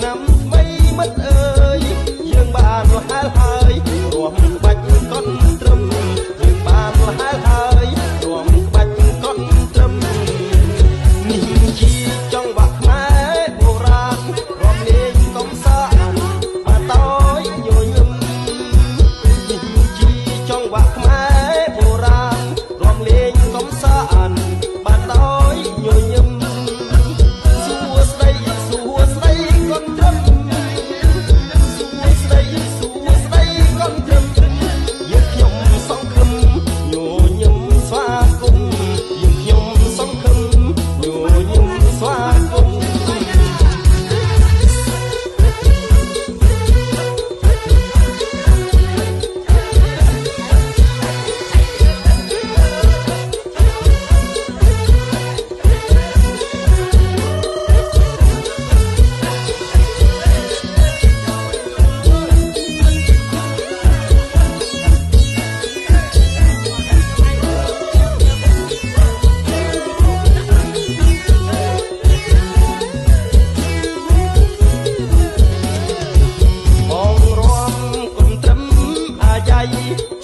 ឆ្នាំថ្មីមិត្តអើយយើងបានលះហើយរួមក្បាច់កុនត្រឹមយើងបានលះហើយរួមក្បាច់កុនត្រឹមនេះជាចង្វាក់ខ្មែរបុរាណរំលេងកំសាន្តបាតយញញឹមនេះជាចង្វាក់ខ្មែរបុរាណរំលេងកំសាន្តបាតយញញឹម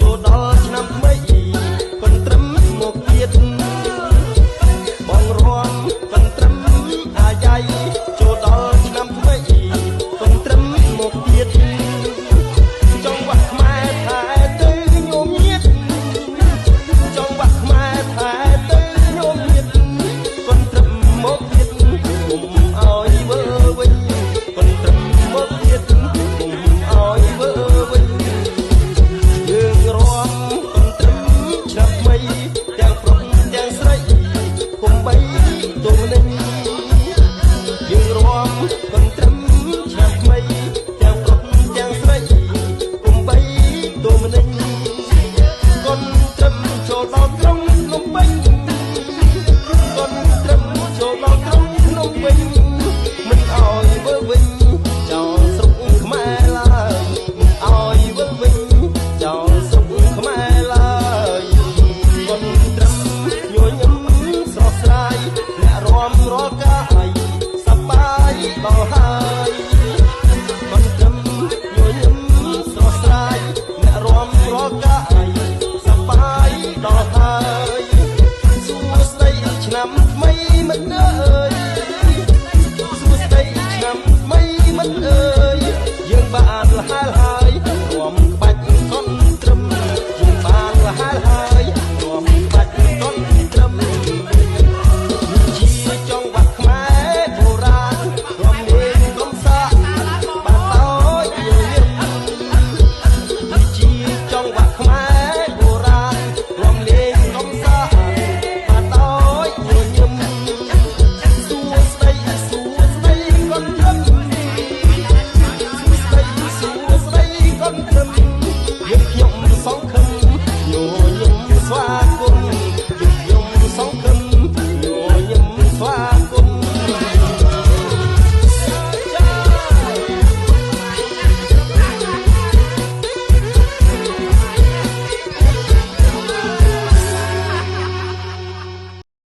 ចូលដល់ឆ្នាំថ្មីកុនត្រឹមមកទៀតបងរួមកុនត្រឹមអាយ៉ៃចូលដល់ឆ្នាំថ្មីកុនត្រឹមមកទៀតចង្វាក់ខ្មែរថែទៅញោមញាតចង្វាក់ខ្មែរថែទៅញោមញាតកុនត្រឹមមកទៀតគុំឲ្យវើវិញកុនត្រឹមមកទៀតគុំឲ្យវើវិញទាំងប្រុសទាំងស្រីគុំបីទូលិញយើងរួមកុនត្រឹមឆ្នាំថ្មីទាំងប្រុសទាំងស្រីគុំបីទូលិញកុនត្រឹមចូលដល់ក្រុងភ្នំពេញកុនត្រឹមចូលដល់ក្រុងភ្នំពេញមិនឲ្យវើវិញចោលស្រុកខ្មែរឡើយមិនឲ្យវើវិញចោលស្រុកខ្មែរឡើយរួមរាល់កាយសប្បាយដល់ហើយកុនត្រឹមញញឹមស្រស់ស្រាយអ្នករួមរាល់កាយសប្បាយដល់ហើយសួស្តីឆ្នាំថ្មីមិត្តអើយ